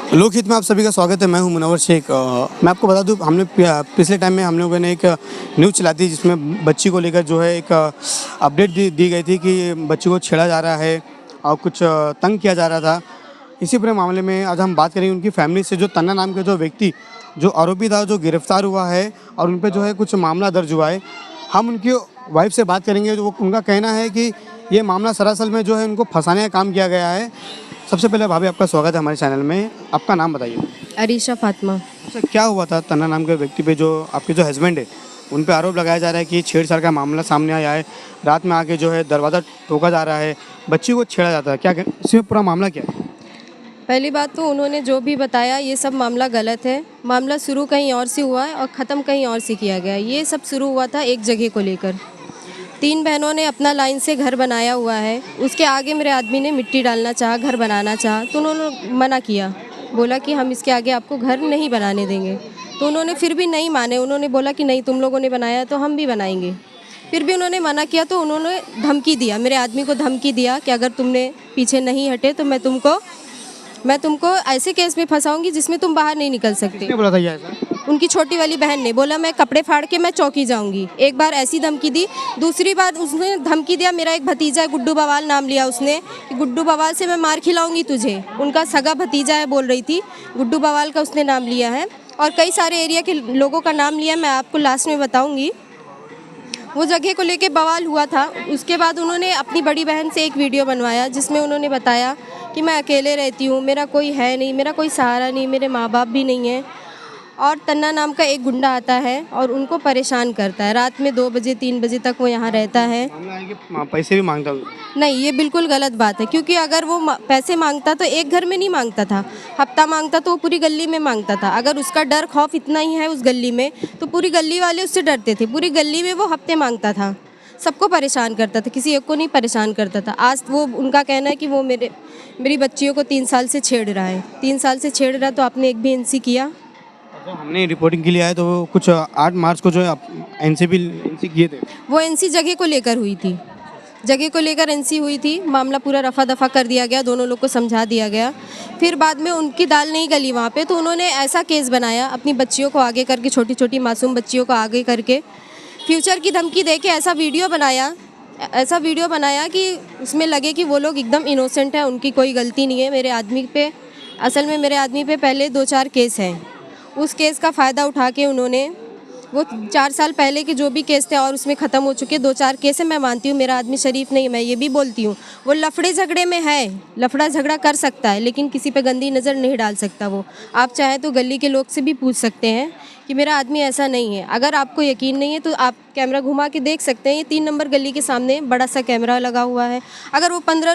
लोकहित में आप सभी का स्वागत है। मैं हूं मुनव्वर शेख। मैं आपको बता दूं, हमने पिछले टाइम में हम लोगों ने एक न्यूज़ चलाई थी जिसमें बच्ची को लेकर जो है एक अपडेट दी गई थी कि बच्ची को छेड़ा जा रहा है और कुछ तंग किया जा रहा था। इसी पूरे मामले में आज हम बात करेंगे उनकी फैमिली से। जो तन्ना नाम के जो व्यक्ति जो आरोपी था, जो गिरफ्तार हुआ है और उन पर जो है कुछ मामला दर्ज हुआ है, हम उनकी वाइफ से बात करेंगे। जो उनका कहना है कि ये मामला सरासल में जो है उनको फंसाने का काम किया गया है। सबसे पहले भाभी आपका स्वागत है हमारे चैनल में। आपका नाम बताइए। अरीशा फातिमा। अच्छा, क्या हुआ था तन्ना नाम के व्यक्ति पे, जो आपके जो हस्बैंड है उन पे आरोप लगाया जा रहा है कि छेड़छाड़ का मामला सामने आया है। रात में आके जो है दरवाज़ा ठोका जा रहा है, बच्ची को छेड़ा जाता है। क्या इसमें पूरा मामला क्या है? पहली बात तो उन्होंने जो भी बताया ये सब मामला गलत है। मामला शुरू कहीं और से हुआ है और ख़त्म कहीं और से किया गया है। ये सब शुरू हुआ था एक जगह को लेकर। 3 बहनों ने अपना लाइन से घर बनाया हुआ है। उसके आगे मेरे आदमी ने मिट्टी डालना चाहा, घर बनाना चाहा, तो उन्होंने मना किया। बोला कि हम इसके आगे आपको घर नहीं बनाने देंगे। तो उन्होंने फिर भी नहीं माने। उन्होंने बोला कि नहीं, तुम लोगों ने बनाया तो हम भी बनाएंगे। फिर भी उन्होंने मना किया तो उन्होंने धमकी दिया, मेरे आदमी को धमकी दिया कि अगर तुमने पीछे नहीं हटे तो मैं तुमको ऐसे केस में फंसाऊंगी जिसमें तुम बाहर नहीं निकल सकते। किसने बोला था ये ऐसा? उनकी छोटी वाली बहन ने बोला मैं कपड़े फाड़ के मैं चौकी जाऊंगी। एक बार ऐसी धमकी दी। दूसरी बार उसने धमकी दिया, मेरा एक भतीजा है गुड्डू बवाल, नाम लिया उसने कि गुड्डू बवाल से मैं मार खिलाऊंगी तुझे। उनका सगा भतीजा है बोल रही थी, गुड्डू बवाल का उसने नाम लिया है। और कई सारे एरिया के लोगों का नाम लिया, मैं आपको लास्ट में बताऊँगी। वो जगह को लेके बवाल हुआ था। उसके बाद उन्होंने अपनी बड़ी बहन से एक वीडियो बनवाया जिसमें उन्होंने बताया कि मैं अकेले रहती हूँ, मेरा कोई है नहीं, मेरा कोई सहारा नहीं, मेरे माँ बाप भी नहीं है। और तन्ना नाम का एक गुंडा आता है और उनको परेशान करता है। रात में 2 बजे 3 बजे तक वो यहाँ रहता है। मामला है कि पैसे भी मांगता हूँ। नहीं, ये बिल्कुल गलत बात है, क्योंकि अगर वो पैसे मांगता तो एक घर में नहीं मांगता था, हफ्ता मांगता तो वो पूरी गली में मांगता था। अगर उसका डर खौफ इतना ही है उस गली में तो पूरी गली वाले उससे डरते थे। पूरी गली में वो हफ्ते मांगता था, सबको परेशान करता था, किसी एक को नहीं परेशान करता था। आज वो उनका कहना है कि वो मेरी बच्चियों को 3 साल से छेड़ रहा है। 3 साल से छेड़ रहा है तो आपने एक भी एनसी किया? हमने रिपोर्टिंग के लिए आए तो कुछ 8 मार्च को जो है एनसी किए थे। वो एनसी जगह को लेकर हुई थी, जगह को लेकर एनसी हुई थी। मामला पूरा रफा दफा कर दिया गया, दोनों लोग को समझा दिया गया। फिर बाद में उनकी दाल नहीं गली वहाँ पे, तो उन्होंने ऐसा केस बनाया अपनी बच्चियों को आगे करके, छोटी छोटी मासूम बच्चियों को आगे करके फ्यूचर की धमकी दे के ऐसा वीडियो बनाया कि उसमें लगे कि वो लोग एकदम इनोसेंट है, उनकी कोई गलती नहीं है। मेरे आदमी पे मेरे आदमी पे पहले 2-4 केस हैं। उस केस का फ़ायदा उठा के उन्होंने वो 4 साल पहले के जो भी केस थे और उसमें ख़त्म हो चुके 2-4 केस है। मैं मानती हूँ मेरा आदमी शरीफ नहीं, मैं ये भी बोलती हूँ वो लफड़े झगड़े में है, लफड़ा झगड़ा कर सकता है लेकिन किसी पे गंदी नज़र नहीं डाल सकता। वो आप चाहें तो गली के लोग से भी पूछ सकते हैं कि मेरा आदमी ऐसा नहीं है। अगर आपको यकीन नहीं है तो आप कैमरा घुमा के देख सकते हैं। ये 3 नंबर गली के सामने बड़ा सा कैमरा लगा हुआ है। अगर वो 15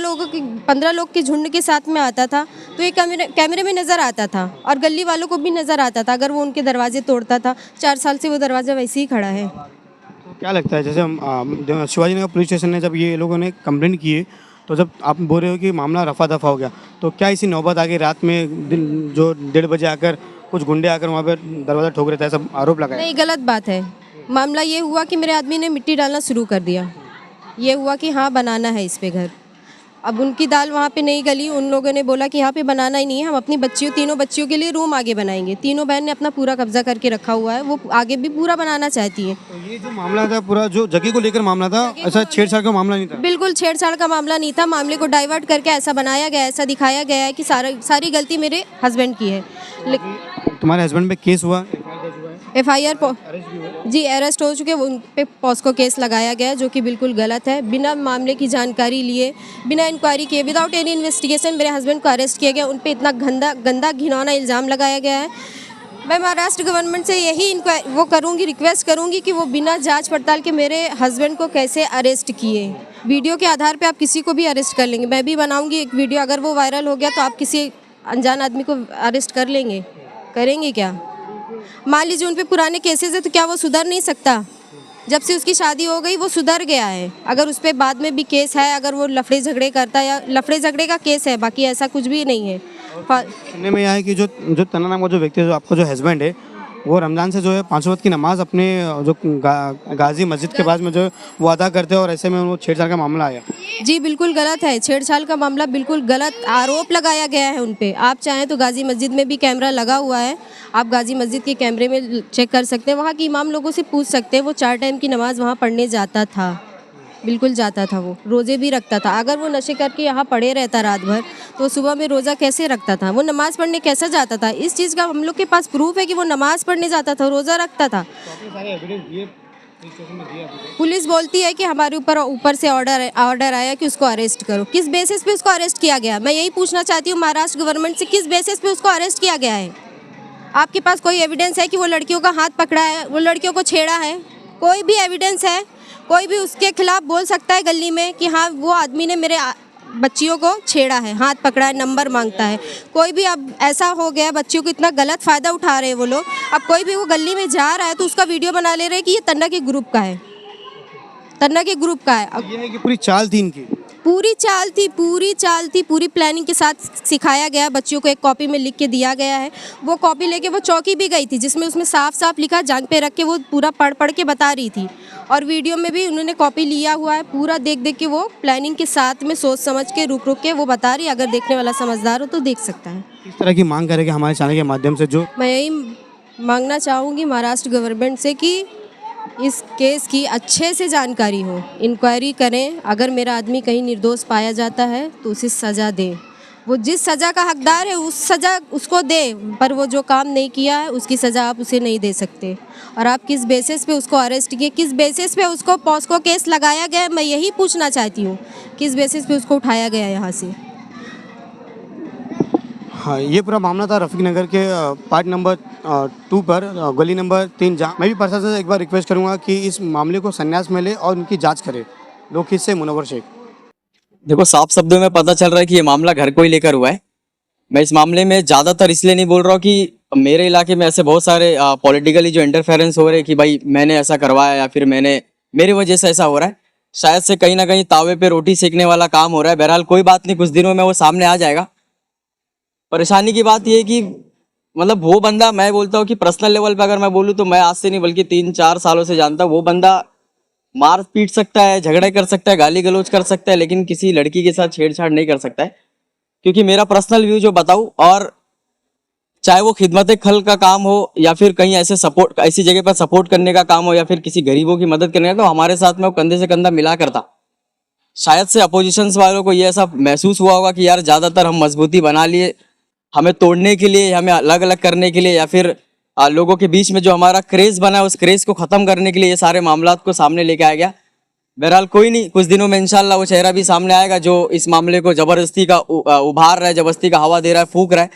लोग के झुंड के साथ में आता था तो ये कैमरे में नज़र आता था और गली वालों को भी नज़र आता था। अगर वो उनके दरवाजे तोड़ता था, 4 साल से वो दरवाज़ा वैसे ही खड़ा है। तो क्या लगता है, जैसे शिवाजी नगर पुलिस स्टेशन ने जब ये लोगों ने कंप्लेंट किए तो जब आप बोल रहे हो कि मामला रफा दफा हो गया, तो क्या इसी नौबत आगे रात में जो 1:30 बजे आकर कुछ गुंडे आकर वहाँ पर दरवाज़ा ठोक रहे थे, सब आरोप लगाया? नहीं, गलत बात है। मामला ये हुआ कि मेरे आदमी ने मिट्टी डालना शुरू कर दिया। ये हुआ कि हाँ बनाना है इस पे घर। अब उनकी दाल वहाँ पे नहीं गली। उन लोगों ने बोला कि यहाँ पे बनाना ही नहीं है, हम अपनी तीनों बच्चियों के लिए रूम आगे बनाएंगे। तीनों बहन ने अपना पूरा कब्जा करके रखा हुआ है, वो आगे भी पूरा बनाना चाहती है। तो ये जो मामला था पूरा जो जगह को लेकर मामला था, ऐसा छेड़छाड़ का मामला नहीं था? बिल्कुल छेड़छाड़ का मामला नहीं था। मामले को डाइवर्ट करके ऐसा बनाया गया, ऐसा दिखाया गया है कि सारी गलती मेरे हस्बैंड की है। तुम्हारे हस्बैंड पे केस हुआ? FIR जी अरेस्ट हो चुके, उन पे पॉस्को केस लगाया गया जो कि बिल्कुल गलत है। बिना मामले की जानकारी लिए, बिना इंक्वायरी किए, विदाउट एनी इन्वेस्टिगेशन मेरे हस्बैंड को अरेस्ट किया गया। उन पे इतना गंदा घिनौना इल्ज़ाम लगाया गया है। मैं महाराष्ट्र गवर्नमेंट से यही रिक्वेस्ट करूँगी कि वो बिना जांच पड़ताल के मेरे हस्बैंड को कैसे अरेस्ट किए। वीडियो के आधार पर आप किसी को भी अरेस्ट कर लेंगे। मैं भी बनाऊँगी एक वीडियो, अगर वो वायरल हो गया तो आप किसी अनजान आदमी को अरेस्ट कर लेंगे? करेंगे क्या? मान लीजिए उन पे पुराने केसेस है तो क्या वो सुधर नहीं सकता? जब से उसकी शादी हो गई वो सुधर गया है। अगर उस पर बाद में भी केस है, अगर वो लफड़े झगड़े करता है या लफड़े झगड़े का केस है, बाकी ऐसा कुछ भी नहीं है। सुनने में यह है कि जो तन्ना नाम का जो व्यक्ति है, जो आपका जो हस्बैंड है, वो रमज़ान से जो है 5 वक्त की नमाज़ अपने जो गाजी मस्जिद के पास में जो है वो अदा करते हैं और ऐसे में वो छेड़छाड़ का मामला आया। जी बिल्कुल गलत है, छेड़छाड़ का मामला बिल्कुल गलत आरोप लगाया गया है उन पे। आप चाहें तो गाजी मस्जिद में भी कैमरा लगा हुआ है, आप गाजी मस्जिद के कैमरे में चेक कर सकते हैं, वहाँ के इमाम लोगों से पूछ सकते हैं। वो 4 टाइम की नमाज़ वहाँ पढ़ने जाता था, बिल्कुल जाता था, वो रोज़े भी रखता था। अगर वो नशे करके यहाँ पड़े रहता रात भर तो सुबह में रोज़ा कैसे रखता था? वो नमाज़ पढ़ने कैसे जाता था? इस चीज़ का हम लोग के पास प्रूफ है कि वो नमाज़ पढ़ने जाता था, रोज़ा रखता था। पुलिस बोलती है कि हमारे ऊपर से ऑर्डर आया कि उसको अरेस्ट करो। किस बेसिस पे उसको अरेस्ट किया गया? मैं यही पूछना चाहती हूँ महाराष्ट्र गवर्नमेंट से, किस बेसिस पे उसको अरेस्ट किया गया है? आपके पास कोई एविडेंस है कि वो लड़कियों का हाथ पकड़ा है, वो लड़कियों को छेड़ा है? कोई भी एविडेंस है? कोई भी उसके खिलाफ बोल सकता है गली में कि हाँ वो आदमी ने मेरे बच्चियों को छेड़ा है, हाथ पकड़ा है, नंबर मांगता है? कोई भी अब ऐसा हो गया, बच्चियों को इतना गलत फ़ायदा उठा रहे हैं वो लोग। अब कोई भी वो गली में जा रहा है तो उसका वीडियो बना ले रहे हैं कि ये तन्ना के ग्रुप का है, तन्ना के ग्रुप का है। अब ये है कि पूरी चाल थी इनकी। पूरी चाल थी, पूरी प्लानिंग के साथ सिखाया गया। बच्चियों को एक कॉपी में लिख के दिया गया है, वो कॉपी लेके वो चौकी भी गई थी जिसमें उसमें साफ साफ लिखा, जांग पे रख के वो पूरा पढ़ के बता रही थी। और वीडियो में भी उन्होंने कॉपी लिया हुआ है, पूरा देख के वो प्लानिंग के साथ में सोच समझ के रुक के वो बता रही है। अगर देखने वाला समझदार हो तो देख सकता है। इस तरह की मांग करेंगे हमारे चैनल के माध्यम से। जो मैं यही मांगना चाहूँगी महाराष्ट्र गवर्नमेंट से कि इस केस की अच्छे से जानकारी हो, इंक्वायरी करें। अगर मेरा आदमी कहीं निर्दोष पाया जाता है तो उसे सज़ा दें। वो जिस सज़ा का हकदार है उस सज़ा उसको दे, पर वो जो काम नहीं किया है उसकी सज़ा आप उसे नहीं दे सकते। और आप किस बेसिस पे उसको अरेस्ट किए, किस बेसिस पे उसको पॉस्को केस लगाया गया है, मैं यही पूछना चाहती हूँ। किस बेसिस पे उसको उठाया गया है यहाँ से? हाँ, ये पूरा मामला था रफ़ीक नगर के पार्ट नंबर 2 पर गली नंबर 3 जहाँ मैं भी प्रशासन से एक बार रिक्वेस्ट करूँगा कि इस मामले को संन्यास में ले और उनकी जांच करे। लोकहित से मुनव्वर शेख। देखो, साफ शब्दों में पता चल रहा है कि ये मामला घर को ही लेकर हुआ है। मैं इस मामले में ज़्यादातर इसलिए नहीं बोल रहा हूँ कि मेरे इलाके में ऐसे बहुत सारे पॉलिटिकली जो इंटरफेरेंस हो रहे हैं कि भाई मैंने ऐसा करवाया या फिर मेरी वजह से ऐसा हो रहा है। शायद से कहीं ना कहीं तावे पे रोटी सेकने वाला काम हो रहा है। बहरहाल कोई बात नहीं, कुछ दिनों में वो सामने आ जाएगा। परेशानी की बात ये है कि मतलब वो बंदा, मैं बोलता हूँ कि पर्सनल लेवल पे अगर मैं बोलूँ तो मैं आज से नहीं बल्कि 3-4 सालों से जानता हूँ। वो बंदा मार पीट सकता है, झगड़े कर सकता है, गाली गलौज कर सकता है, लेकिन किसी लड़की के साथ छेड़छाड़ नहीं कर सकता है। क्योंकि मेरा पर्सनल व्यू जो बताऊँ, और चाहे वो खिदमत खल का काम हो या फिर कहीं ऐसी जगह पर सपोर्ट करने का काम हो या फिर किसी गरीबों की मदद करने का, तो हमारे साथ में वो कंधे से कंधा मिला करता। शायद से अपोजिशन वालों को ये ऐसा महसूस हुआ होगा कि यार ज़्यादातर हम मजबूती बना लिए, हमें तोड़ने के लिए, हमें अलग अलग करने के लिए, या फिर लोगों के बीच में जो हमारा क्रेज बना है उस क्रेज को ख़त्म करने के लिए ये सारे मामलात को सामने लेके आया गया। बहरहाल कोई नहीं, कुछ दिनों में इंशाल्लाह वो चेहरा भी सामने आएगा जो इस मामले को ज़बरदस्ती का उभार रहा है, ज़बरदस्ती का हवा दे रहा है, फूंक रहा है।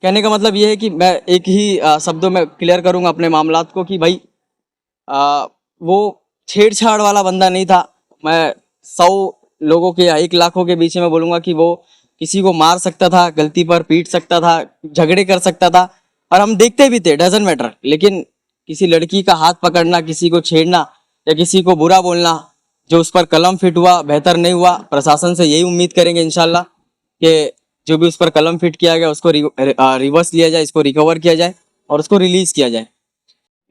कहने का मतलब ये है कि मैं एक ही शब्दों में क्लियर करूँगा अपने मामलात को कि भाई वो छेड़छाड़ वाला बंदा नहीं था। मैं 100 लोगों के या 1 लाखों के बीच में बोलूँगा कि वो किसी को मार सकता था, गलती पर पीट सकता था, झगड़े कर सकता था, और हम देखते भी थे, डजंट मैटर। लेकिन किसी लड़की का हाथ पकड़ना, किसी को छेड़ना या किसी को बुरा बोलना, जो उस पर कलम फिट हुआ बेहतर नहीं हुआ। प्रशासन से यही उम्मीद करेंगे इंशाल्लाह कि जो भी उस पर कलम फिट किया गया उसको रिवर्स लिया जाए, इसको रिकवर किया जाए और उसको रिलीज किया जाए।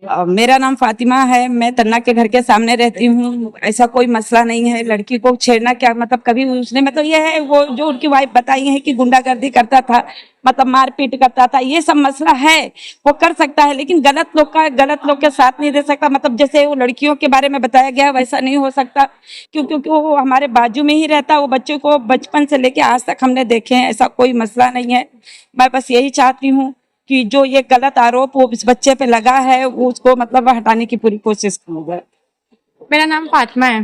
मेरा नाम फातिमा है, मैं तन्ना के घर के सामने रहती हूँ। ऐसा कोई मसला नहीं है। लड़की को छेड़ना क्या मतलब, कभी उसने मतलब ये है वो जो उनकी वाइफ बताई है कि गुंडागर्दी करता था, मतलब मारपीट करता था, ये सब मसला है, वो कर सकता है, लेकिन गलत लोग के साथ नहीं दे सकता। मतलब जैसे वो लड़कियों के बारे में बताया गया वैसा नहीं हो सकता, क्योंकि वो हमारे बाजू में ही रहता। वो बच्चों को बचपन से लेके आज तक हमने देखे हैं, ऐसा कोई मसला नहीं है। मैं बस यही चाहती हूँ कि जो ये गलत आरोप वो इस बच्चे पे लगा है वो उसको मतलब हटाने की पूरी कोशिश करूँगा। मेरा नाम फातिमा है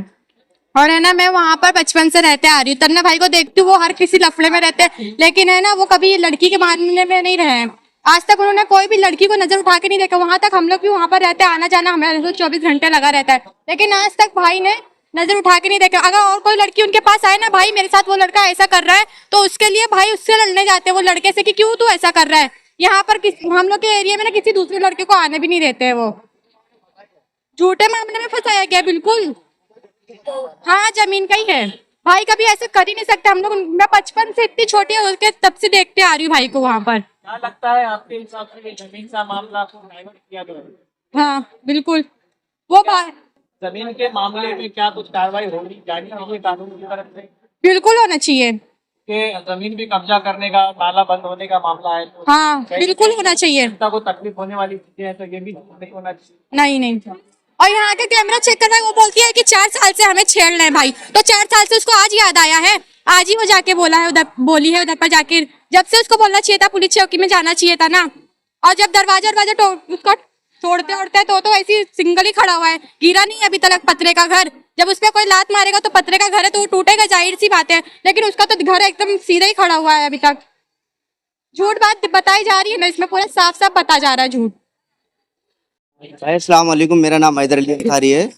और है ना, मैं वहाँ पर बचपन से रहते आ रही हूँ। तन्ना भाई को देखती हूँ, वो हर किसी लफड़े में रहते हैं, लेकिन है ना वो कभी लड़की के मामले में नहीं रहे हैं। आज तक उन्होंने कोई भी लड़की को नजर उठा के नहीं देखा। वहाँ तक हम लोग भी वहाँ पर रहते हैं, आना जाना हमारे तो 24 घंटे लगा रहता है, लेकिन आज तक भाई ने नजर उठा के नहीं देखा। अगर और कोई लड़की उनके पास आए ना, भाई मेरे साथ वो लड़का ऐसा कर रहा है, तो उसके लिए भाई उससे लड़ने जाते हैं वो लड़के से कि क्यों तू ऐसा कर रहा है। यहाँ पर हम लोग के एरिया में ना किसी दूसरे लड़के को आने भी नहीं देते हैं। वो झूठे मामले में फंसाया गया बिल्कुल। हाँ, जमीन का ही है भाई, कभी ऐसे कर ही नहीं सकते हम लोग। मैं बचपन से इतनी छोटी है उसके तब से देखते आ रही हूँ भाई को वहाँ पर। क्या लगता है आपके हिसाब से ये जमीन का मामला को डाइवर्ट किया गया? हाँ बिल्कुल वो बात जमीन के मामले में क्या कुछ कार्रवाई होनी जानी चाहिए कानून की तरफ से बिल्कुल होना चाहिए। कि जमीन भी कब्जा करने का नाला बंद होने का मामला है तो हाँ बिल्कुल होना चाहिए। जनता को तकलीफ होने वाली चीजें हैं तो ये भी नहीं होना चाहिए। नहीं नहीं और यहाँ के कैमरा चेक करना है, वो बोलती है कि 4 साल से हमें छेड़ रहे हैं भाई, तो 4 साल से उसको आज याद आया है, आज ही वो जाके बोला है उधर, बोली है उधर पर जाके, जब से उसको बोलना चाहिए था, पुलिस चौकी में जाना चाहिए था ना। और जब दरवाजा उसका तोड़ते उड़ते तो ऐसी सिंगल ही खड़ा हुआ है, गिरा नहीं अभी तक पत्रे का घर। जब उस पर कोई लात मारेगा तो पत्रे का घर है तो वो टूटेगा, जाहिर सी बात है, लेकिन उसका तो घर एकदम सीधा ही खड़ा हुआ है अभी तक। झूठ बात बताई जा रही है ना, इसमें पूरा साफ साफ बता जा रहा है झूठ। भाई अस्सलाम वालेकुम, मेरा नाम हैदर अली अंसारी है।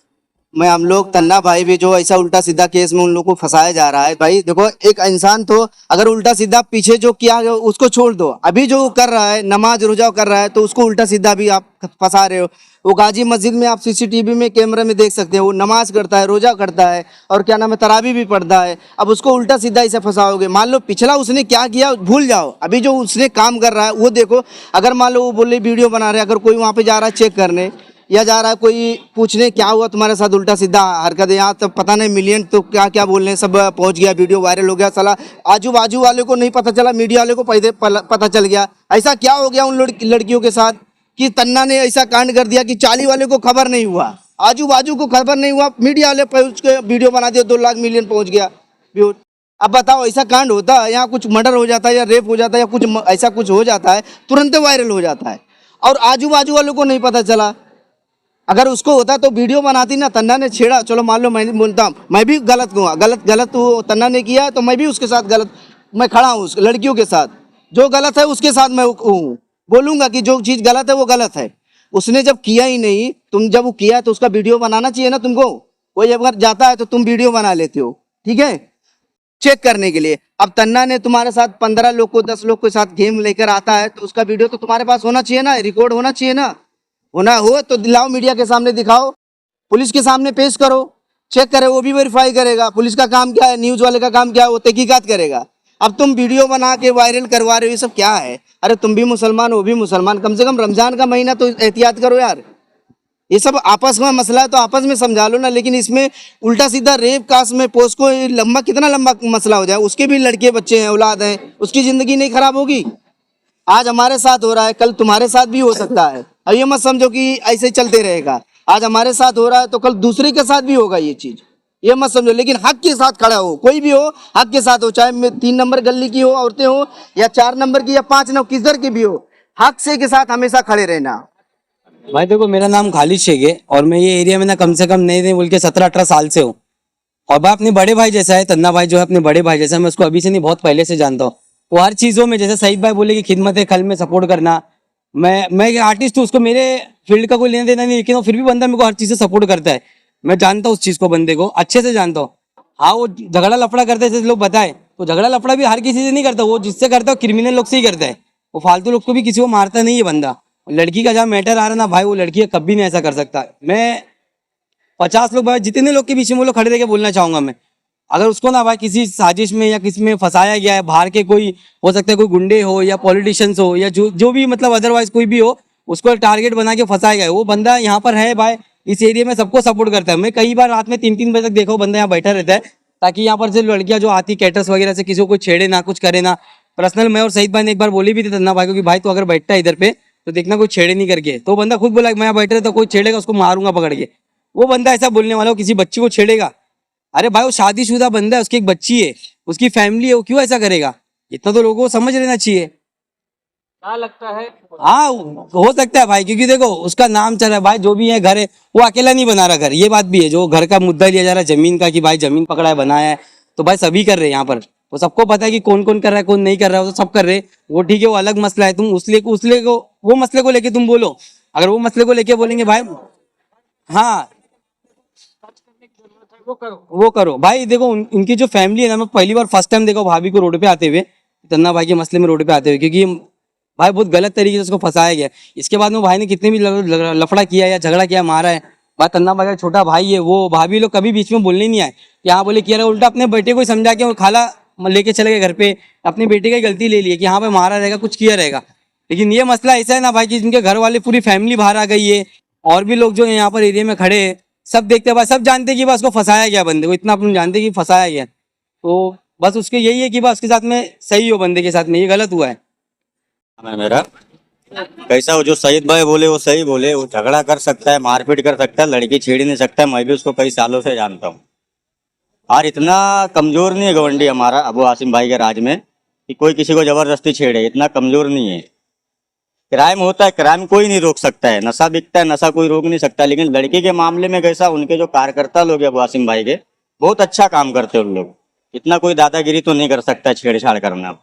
मैं हम लोग तन्ना भाई भी जो ऐसा उल्टा सीधा केस में उन लोग को फंसाया जा रहा है। भाई देखो, एक इंसान तो अगर उल्टा सीधा पीछे जो किया गया उसको छोड़ दो, अभी जो कर रहा है नमाज रोजा कर रहा है तो उसको उल्टा सीधा भी आप फंसा रहे हो। वो गाजी मस्जिद में आप सीसीटीवी में कैमरे में देख सकते हो, वो नमाज करता है, रोजा करता है और क्या नाम है तरावी भी पढ़ता है। अब उसको उल्टा सीधा इसे फंसाओगे। मान लो पिछला उसने क्या किया भूल जाओ, अभी जो उसने काम कर रहा है वो देखो। अगर मान लो वो बोले वीडियो बना रहे, अगर कोई वहाँ पे जा रहा है चेक करने या जा रहा है कोई पूछने क्या हुआ तुम्हारे साथ, उल्टा सीधा हरकत है, यहाँ तो पता नहीं मिलियन तो क्या क्या बोल रहे हैं, सब पहुंच गया, वीडियो वायरल हो गया। साला आजू बाजू वाले को नहीं पता चला, मीडिया वाले को पता चल गया। ऐसा क्या हो गया उन लड़कियों के साथ कि तन्ना ने ऐसा कांड कर दिया कि 40 वाले को खबर नहीं हुआ, आजू बाजू को खबर नहीं हुआ, मीडिया वाले पहुंच के वीडियो बना दिया, 2 लाख मिलियन पहुंच गया व्यू। अब बताओ ऐसा कांड होता है, यहाँ कुछ मर्डर हो जाता है या रेप हो जाता है या कुछ ऐसा कुछ हो जाता है, तुरंत वायरल हो जाता है और आजू बाजू वालों को नहीं पता चला। अगर उसको होता तो वीडियो बनाती ना, तन्ना ने छेड़ा, चलो मान लो मैं बोलता हूँ मैं भी गलत हूँ, गलत तो तन्ना ने किया तो मैं भी उसके साथ गलत, मैं खड़ा हूँ उस लड़कियों के साथ, जो गलत है उसके साथ मैं हूँ, बोलूँगा कि जो चीज़ गलत है वो गलत है। उसने जब किया ही नहीं, तुम जब वो किया तो उसका वीडियो बनाना चाहिए ना तुमको। कोई अगर जाता है तो तुम वीडियो बना लेते हो, ठीक है, चेक करने के लिए। अब तन्ना ने तुम्हारे साथ 15 लोग को 10 लोग के साथ गेम लेकर आता है तो उसका वीडियो तो तुम्हारे पास होना चाहिए ना, रिकॉर्ड होना चाहिए ना। होना हो तो दिलाओ, मीडिया के सामने दिखाओ, पुलिस के सामने पेश करो, चेक करे, वो भी वेरीफाई करेगा। पुलिस का काम क्या है, न्यूज़ वाले का काम क्या है, वो तहकीकात करेगा। अब तुम वीडियो बना के वायरल करवा रहे हो, ये सब क्या है? अरे तुम भी मुसलमान वो भी मुसलमान, कम से कम रमजान का महीना तो एहतियात करो यार। ये सब आपस में मसला है तो आपस में समझा लो ना, लेकिन इसमें उल्टा सीधा रेप कास्ट में पोस्को लंबा, कितना लंबा मसला हो जाए। उसके भी लड़के बच्चे हैं, औलाद हैं, उसकी ज़िंदगी नहीं खराब होगी? आज हमारे साथ हो रहा है, कल तुम्हारे साथ भी हो सकता है। अब ये मत समझो कि ऐसे चलते रहेगा, आज हमारे साथ हो रहा है तो कल दूसरे के साथ भी होगा ये चीज़, ये मत समझो। लेकिन हक के साथ खड़ा हो, कोई भी हो हक के साथ हो, चाहे 3 नंबर गली की हो औरतें हो या 4 नंबर की या 5 नंबर किधर की भी हो, हक से के साथ हमेशा खड़े रहना। भाई देखो, मेरा नाम खालिद शेख है और मैं ये एरिया में ना कम से कम नहीं बोल के 17-18 साल से हूँ। और भाई अपने बड़े भाई जैसा है, तन्ना भाई जो है अपने बड़े भाई जैसा, मैं उसको अभी से नहीं बहुत पहले से जानता हूँ। वो हर चीज़ों में, जैसे सईद भाई बोले कि खिदमत खल में सपोर्ट करना, मैं एक आर्टिस्ट हूँ, उसको मेरे फील्ड का कोई लेना देना नहीं, लेकिन वो फिर भी बंदा मेरे को हर चीज़ से सपोर्ट करता है। मैं जानता हूँ उस चीज़ को, बंदे को अच्छे से जानता हूँ। हाँ, वो झगड़ा लफड़ा करते हैं जैसे लोग बताए, तो झगड़ा लफड़ा भी हर किसी से नहीं करता, वो जिससे करता है क्रिमिनल लोग से ही करता है। वो फालतू लोग को भी किसी को मारता नहीं है बंदा। लड़की का जहाँ मैटर आ रहा ना भाई, वो लड़की कभी नहीं ऐसा कर सकता। मैं 50 लोग भाई जितने लोग के बीच में वो लोग खड़े रह के बोलना चाहूँगा मैं, अगर उसको ना भाई किसी साजिश में या किसी में फंसाया गया है, बाहर के कोई हो सकता है, कोई गुंडे हो या पॉलिटिशियंस हो या जो भी मतलब अदरवाइज कोई भी हो, उसको टारगेट बना के फंसाया गया है, वो बंदा यहाँ पर है भाई, इस एरिया में सबको सपोर्ट करता है। मैं कई बार रात में 3-3 बजे तक देखा हूँ बंदा यहाँ बैठा रहता है, ताकि यहाँ पर से लड़कियाँ जो आती कैटर्स वगैरह से किसी को कुछ छेड़े ना, कुछ करे ना। पर्सनल मैं और सईद भाई ने एक बार बोली भी थी तन्ना भाई को कि भाई तो अगर बैठता है इधर पे तो देखना कोई छेड़े नहीं करके। तो बंदा खुद बोला मैं यहाँ बैठ रहा तो कोई छेड़ेगा उसको मारूंगा पकड़ के। वो बंदा ऐसा बोलने वाला हो किसी बच्ची को छेड़ेगा? अरे भाई वो शादीशुदा बंदा है, उसकी एक बच्ची है, उसकी फैमिली है, वो क्यों ऐसा करेगा? इतना तो लोगों को समझ लेना चाहिए। क्या लगता है? हाँ हो सकता है भाई, क्योंकि देखो उसका नाम चल रहा है भाई, जो भी है घर है, वो अकेला नहीं बना रहा घर, ये बात भी है। जो घर का मुद्दा लिया जा रहा है जमीन का, कि भाई जमीन पकड़ा है बनाया है, तो भाई सभी कर रहे हैं यहाँ पर। वो सबको पता है कि कौन कौन कर रहा है कौन नहीं कर रहा है, वो तो सब कर रहे हैं। वो ठीक है, वो अलग मसला है। तुम वो मसले को लेके तुम बोलो। अगर वो मसले को लेके बोलेंगे भाई, हाँ वो करो भाई। देखो उनकी जो फैमिली है ना, मैं पहली बार फर्स्ट टाइम देखा भाभी को रोड पे आते हुए, तन्ना भाई के मसले में रोड पे आते हुए, क्योंकि भाई बहुत गलत तरीके से उसको फंसाया गया। इसके बाद में भाई ने कितने भी लफड़ा किया या झगड़ा किया, मारा है। भाई तन्ना भाई का छोटा भाई है, वो भाभी लोग कभी बीच में बोलने नहीं आए कि हाँ बोले कि उल्टा अपने बेटे को समझा के खाला लेके चले गए घर पे, अपने बेटे की गलती ले ली कि हाँ भाई मारा रहेगा, कुछ किया रहेगा। लेकिन ये मसला ऐसा है ना भाई कि जिनके घर वाले पूरी फैमिली बाहर आ गई है और भी लोग जो है यहाँ पर एरिया में खड़े हैं, सब देखते हैं, बस सब जानते हैं कि बस उसको फंसाया गया, बंदे को इतना अपन जानते हैं कि फंसाया गया। तो बस उसके यही है कि बस उसके साथ में सही हो, बंदे के साथ में ये गलत हुआ है। मैं मेरा कैसा हो, जो शहीद भाई बोले वो सही बोले, वो झगड़ा कर सकता है, मारपीट कर सकता है, लड़की छेड़ ही नहीं सकता है। मैं भी उसको कई सालों से जानता हूँ। और इतना कमजोर नहीं है गवंडी हमारा अबू आसिम भाई के राज में कि कोई किसी को जबरदस्ती छेड़े, इतना कमजोर नहीं है। क्राइम होता है, क्राइम कोई नहीं रोक सकता है, नशा बिकता है, नशा कोई रोक नहीं सकता। लेकिन लड़की के मामले में कैसा, उनके जो कार्यकर्ता लोग हैं अबू आसिम भाई के, बहुत अच्छा काम करते हैं उन लोग। इतना कोई दादागिरी तो नहीं कर सकता है छेड़छाड़ करना।